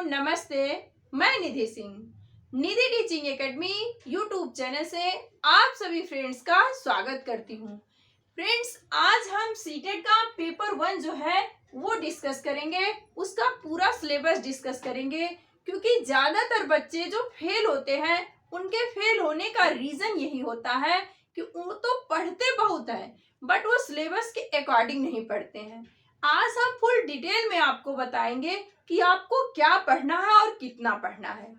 नमस्ते। मैं निधि सिंह, निधि teaching academy YouTube channel से आप सभी फ्रेंड्स का स्वागत करती हूँ। फ्रेंड्स, आज हम सीटेट का पेपर 1 जो है वो डिस्कस करेंगे, उसका पूरा सिलेबस डिस्कस करेंगे, क्योंकि ज्यादातर बच्चे जो फेल होते हैं उनके फेल होने का रीजन यही होता है कि वो तो पढ़ते बहुत है बट वो सिलेबस के अकॉर्डिंग नहीं पढ़ते हैं। आज हम फुल डिटेल में आपको बताएंगे कि आपको क्या पढ़ना है और कितना पढ़ना है।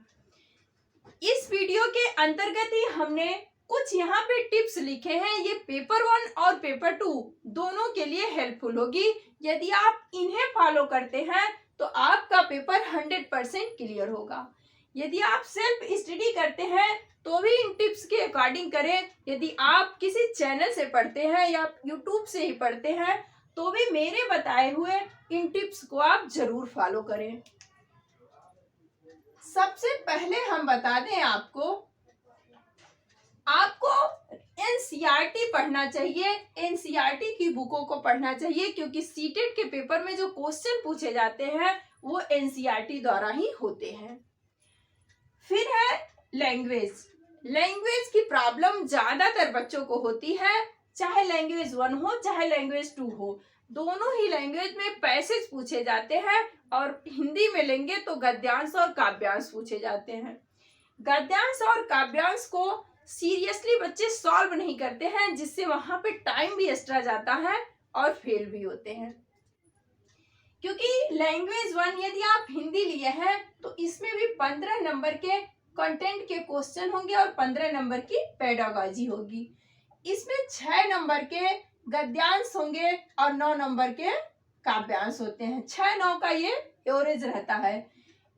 इस वीडियो के अंतर्गत ही हमने कुछ यहाँ पे टिप्स लिखे हैं, ये पेपर 1 और पेपर 2 दोनों के लिए हेल्पफुल होगी। यदि आप इन्हें फॉलो करते हैं तो आपका पेपर 100% क्लियर होगा। यदि आप सेल्फ स्टडी करते हैं तो भी इन टिप्स के अकॉर्डिंग करें। यदि आप किसी चैनल से पढ़ते हैं या यूट्यूब से ही पढ़ते हैं तो भी मेरे बताए हुए इन टिप्स को आप जरूर फॉलो करें। सबसे पहले हम बता दें आपको एनसीईआरटी पढ़ना चाहिए। एनसीईआरटी की बुकों को पढ़ना चाहिए क्योंकि सीटेट के पेपर में जो क्वेश्चन पूछे जाते हैं वो एनसीईआरटी द्वारा ही होते हैं। फिर है लैंग्वेज। लैंग्वेज की प्रॉब्लम ज्यादातर बच्चों को होती है, चाहे लैंग्वेज 1 हो चाहे लैंग्वेज 2 हो, दोनों ही लैंग्वेज में पैसेज पूछे जाते हैं। और हिंदी में लेंगे तो गद्यांश और काव्यांश पूछे जाते हैं। गद्यांश और काव्यांश को सीरियसली बच्चे सॉल्व नहीं करते हैं, जिससे वहां पे टाइम भी एक्स्ट्रा जाता है और फेल भी होते हैं। क्योंकि लैंग्वेज 1 यदि आप हिंदी लिए हैं तो इसमें भी 15 नंबर के कंटेंट के क्वेश्चन होंगे और 15 नंबर की पेडागॉजी होगी। इसमें 6 नंबर के गद्यांश होंगे और 9 नंबर के काव्यांश होते हैं। 6-9 का ये एवरेज रहता है।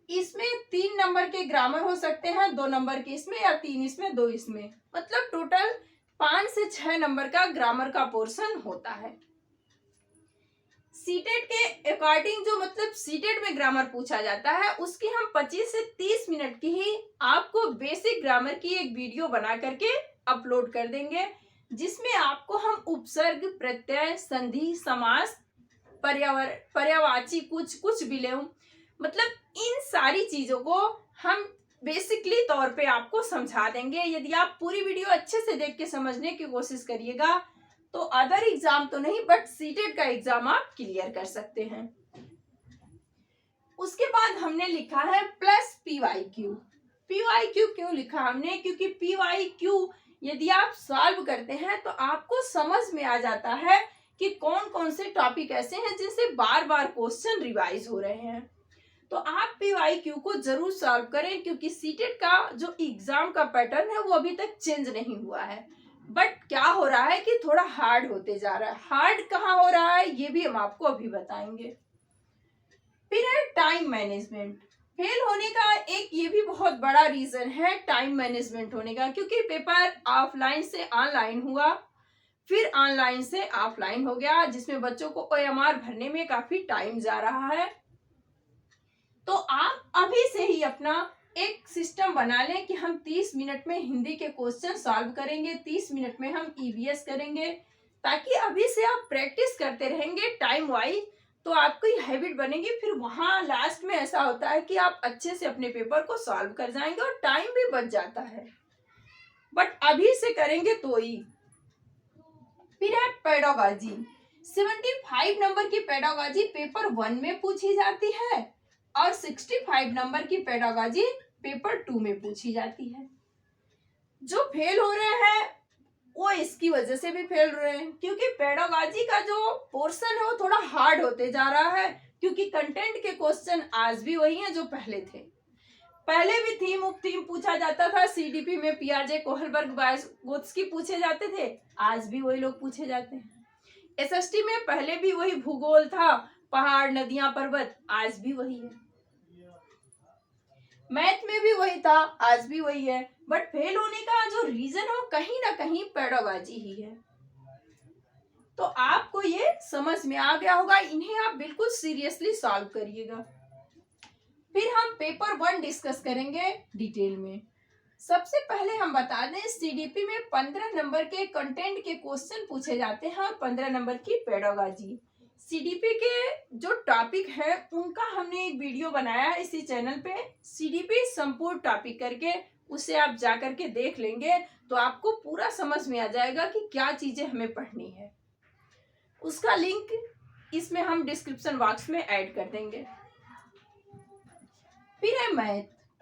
इसमें 3 नंबर के ग्रामर हो सकते हैं, 2 नंबर के इसमें या 3 इसमें 2 इसमें, मतलब टोटल 5 से 6 नंबर का ग्रामर का पोर्शन होता है। सीटेट के अकॉर्डिंग जो मतलब सीटेट में ग्रामर पूछा जाता है उसकी हम 25 से 30 मिनट की ही आपको बेसिक ग्रामर की एक वीडियो बना करके अपलोड कर देंगे, जिसमें आपको हम उपसर्ग, प्रत्यय, संधि, समास, पर्यायवाची, कुछ विलोम, मतलब इन सारी चीजों को हम बेसिकली तौर पे आपको समझा देंगे। यदि आप पूरी वीडियो अच्छे से देख के समझने की कोशिश करिएगा तो अदर एग्जाम तो नहीं बट सीटेट का एग्जाम आप क्लियर कर सकते हैं। उसके बाद हमने लिखा है प्लस पीवाईक्यू। पीवाईक्यू क्यों लिखा हमने? क्योंकि पीवाईक्यू यदि आप सॉल्व करते हैं तो आपको समझ में आ जाता है कि कौन कौन से टॉपिक ऐसे हैं जिनसे बार बार क्वेश्चन रिवाइज हो रहे हैं। तो आप पीवाईक्यू को जरूर सॉल्व करें, क्योंकि सीटेट का जो एग्जाम का पैटर्न है वो अभी तक चेंज नहीं हुआ है, बट क्या हो रहा है कि थोड़ा हार्ड होते जा रहा है। हार्ड कहाँ हो रहा है ये भी हम आपको अभी बताएंगे। फिर है टाइम मैनेजमेंट। फेल होने का एक ये भी बहुत बड़ा रीजन है टाइम मैनेजमेंट होने का, क्योंकि पेपर ऑफलाइन से ऑनलाइन हुआ, फिर ऑनलाइन से ऑफलाइन हो गया, जिसमें बच्चों को ओएमआर भरने में काफी टाइम जा रहा है। तो आप अभी से ही अपना एक सिस्टम बना लें कि हम 30 मिनट में हिंदी के क्वेश्चन सॉल्व करेंगे, 30 मिनट में हम ईवीएस करेंगे, ताकि अभी से आप प्रैक्टिस करते रहेंगे टाइम वाइज तो आपकी हैबिट बनेगी। फिर वहां लास्ट में ऐसा होता है कि आप अच्छे से अपने पेपर को सॉल्व कर जाएंगे और टाइम भी बच जाता है, बट अभी से करेंगे तो ही। फिर है पेडागॉजी। 75 नंबर की पेडागॉजी पेपर 1 में पूछी जाती है और 65 नंबर की पेडागॉजी पेपर 2 में पूछी जाती है। जो फेल हो रहे हैं वो इसकी वजह से भी फेल रहे हैं, क्योंकि पेडागॉजी का जो पोर्शन है वो थोड़ा हार्ड होते जा रहा है, क्योंकि कंटेंट के क्वेश्चन आज भी वही हैं जो पहले थे। पहले भी थीम उप थीम पूछा जाता था, सीडीपी में पियाजे, कोहलबर्ग, वाइगोत्स्की पूछे जाते थे, आज भी वही लोग पूछे जाते हैं। एसएसटी में पहले भी वही भूगोल था, पहाड़, नदियां, पर्वत, आज भी वही है। मैथ में भी वही था, आज भी वही है, बट फेल होने का जो रीजन है वो कहीं ना कहीं पेडागॉजी ही है। तो आपको ये समझ में आ गया होगा, इन्हें आप बिल्कुल सीरियसली सॉल्व करिएगा। फिर हम पेपर 1 डिस्कस करेंगे डिटेल में। सबसे पहले हम बता दें सीडीपी में 15 नंबर के कंटेंट के क्वेश्चन पूछे जाते हैं और 15 नंबर की पेडागॉजी। सीडीपी के जो टॉपिक है उनका हमने एक वीडियो बनाया है इसी चैनल पे, सीडीपी संपूर्ण टॉपिक करके, उसे आप जा करके देख लेंगे तो आपको पूरा समझ में आ जाएगा कि क्या चीजें हमें पढ़नी है। उसका लिंक इसमें हम डिस्क्रिप्शन बॉक्स में ऐड कर देंगे। फिर है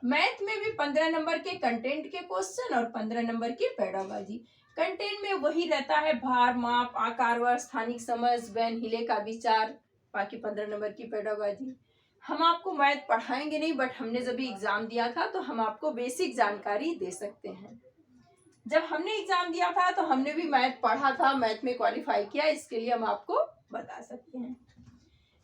मैथ में भी 15 नंबर के कंटेंट के क्वेश्चन और 15 नंबर की पेडागॉजी। कंटेंट में वही रहता है, भार, माप, आकार व स्थानिक समझ, वैन हिले का विचार, बाकी 15 नंबर की पेडागॉजी। हम आपको मैथ पढ़ाएंगे नहीं, बट हमने जब भी एग्जाम दिया था तो हम आपको बेसिक जानकारी दे सकते हैं। जब हमने एग्जाम दिया था तो हमने भी मैथ पढ़ा था, मैथ में क्वालिफाई किया, इसके लिए हम आपको बता सकते हैं।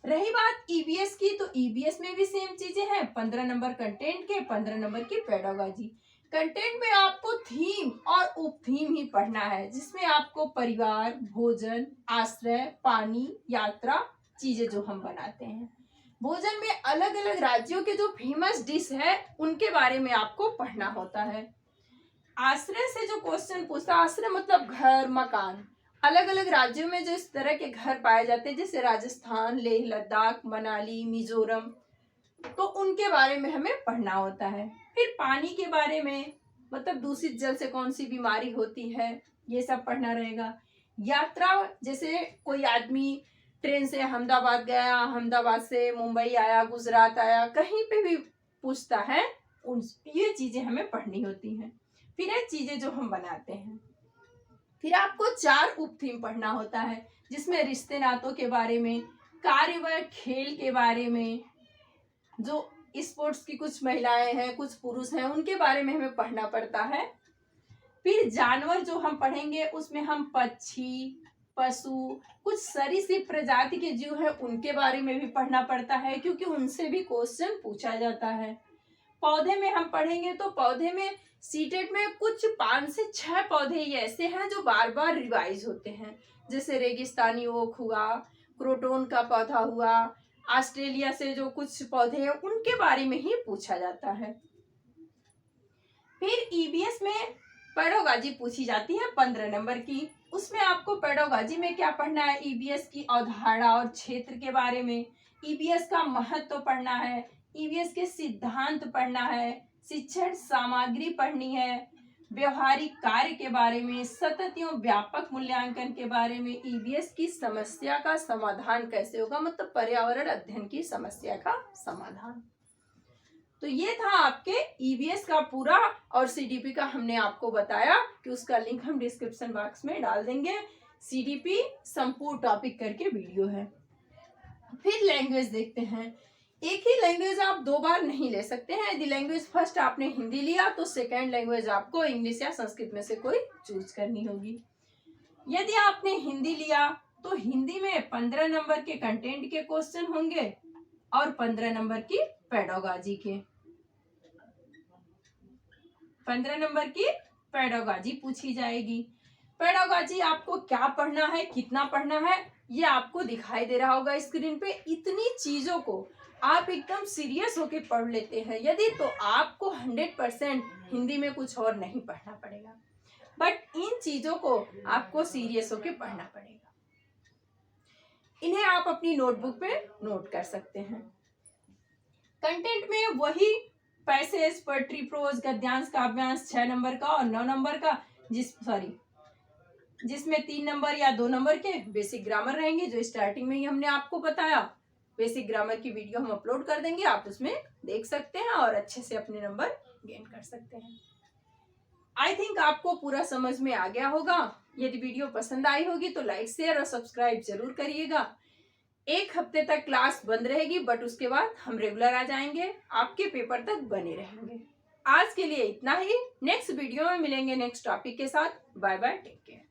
रही बात ईबीएस की, तो ईबीएस में भी सेम चीजें हैं, 15 नंबर कंटेंट के, 15 नंबर की पेडागॉजी। कंटेंट में आपको थीम और उप थीम ही पढ़ना है, जिसमें आपको परिवार, भोजन, आश्रय, पानी, यात्रा, चीजें जो हम बनाते हैं। भोजन में अलग अलग राज्यों के जो फेमस डिश है उनके बारे में आपको पढ़ना होता है। आश्रय से जो क्वेश्चन पूछता, आश्रय मतलब घर, मकान। अलग अलग राज्यों में जो इस तरह के घर पाए जाते हैं, जैसे राजस्थान, लेह लद्दाख, मनाली, मिजोरम, तो उनके बारे में हमें पढ़ना होता है। फिर पानी के बारे में, मतलब दूषित जल से कौन सी बीमारी होती है, ये सब पढ़ना रहेगा। यात्रा, जैसे कोई आदमी ट्रेन से अहमदाबाद गया, अहमदाबाद से मुंबई आया, गुजरात आया, कहीं पे भी पूछता है, ये चीजें हमें पढ़नी होती हैं। फिर है चीजें जो हम बनाते हैं। फिर आपको 4 उप थीम पढ़ना होता है, जिसमें रिश्ते नातों के बारे में, कार्य व खेल के बारे में, जो स्पोर्ट्स की कुछ महिलाएं हैं, कुछ पुरुष हैं, उनके बारे में हमें पढ़ना पड़ता है। फिर जानवर जो हम पढ़ेंगे उसमें हम पक्षी, पशु, कुछ सरीसृप प्रजाति के जीव हैं उनके बारे में भी पढ़ना पड़ता है, क्योंकि उनसे भी क्वेश्चन पूछा जाता है। पौधे में हम पढ़ेंगे तो पौधे में सीटेट में कुछ 5 से 6 पौधे ही ऐसे हैं जो बार बार रिवाइज होते हैं, जैसे रेगिस्तानी ओक हुआ, क्रोटोन का पौधा हुआ, ऑस्ट्रेलिया से जो कुछ पौधे हैं उनके बारे में ही पूछा जाता है। फिर ईबीएस में पेडागॉजी पूछी जाती है 15 नंबर की। उसमें आपको पेडागॉजी में क्या पढ़ना है, ईबीएस की अवधारणा और क्षेत्र के बारे में, ईबीएस का महत्व पढ़ना है, ईबीएस के सिद्धांत पढ़ना है, शिक्षण सामग्री पढ़नी है, व्यवहारिक कार्य के बारे में, सतत एवं व्यापक मूल्यांकन के बारे में, ईबीएस की समस्या का समाधान कैसे होगा, मतलब पर्यावरण अध्ययन की समस्या का समाधान। तो ये था आपके ईबीएस का पूरा, और सीडीपी का हमने आपको बताया कि उसका लिंक हम डिस्क्रिप्शन बॉक्स में डाल देंगे। सीडीपी संपूर्ण टॉपिक करके वीडियो है। फिर लैंग्वेज देखते हैं। एक ही लैंग्वेज आप 2 बार नहीं ले सकते हैं। यदि लैंग्वेज फर्स्ट आपने हिंदी लिया तो सेकंड लैंग्वेज आपको इंग्लिश या संस्कृत में से कोई चूज करनी होगी। यदि आपने हिंदी लिया तो हिंदी में 15 नंबर के कंटेंट के क्वेश्चन होंगे और 15 नंबर की पेडागॉजी के, 15 नंबर की पेडागॉजी पूछी जाएगी। पेडागॉजी आपको क्या पढ़ना है, कितना पढ़ना है, ये आपको दिखाई दे रहा होगा स्क्रीन पे। इतनी चीजों को आप एकदम सीरियस होके पढ़ लेते हैं यदि, तो आपको 100% हिंदी में कुछ और नहीं पढ़ना पड़ेगा, बट इन चीजों को आपको सीरियस होके पढ़ना पड़ेगा। इन्हें आप अपनी नोटबुक पे नोट कर सकते हैं। कंटेंट में वही पैसेज, पोएट्री, प्रोज, गद्यांश, काव्यांश 6 नंबर का और 9 नंबर का, जिसमें 3 नंबर या 2 नंबर के बेसिक ग्रामर रहेंगे, जो स्टार्टिंग में ही हमने आपको बताया। बेसिक ग्रामर की वीडियो हम अपलोड कर देंगे, आप उसमें देख सकते हैं और अच्छे से अपने नंबर गेन कर सकते हैं। आई थिंक आपको पूरा समझ में आ गया होगा। यदि वीडियो पसंद आई होगी तो लाइक, शेयर और सब्सक्राइब जरूर करिएगा। 1 हफ्ते तक क्लास बंद रहेगी, बट उसके बाद हम रेगुलर आ जाएंगे, आपके पेपर तक बने रहेंगे। आज के लिए इतना ही। नेक्स्ट वीडियो में मिलेंगे नेक्स्ट टॉपिक के साथ। Bye bye, take care.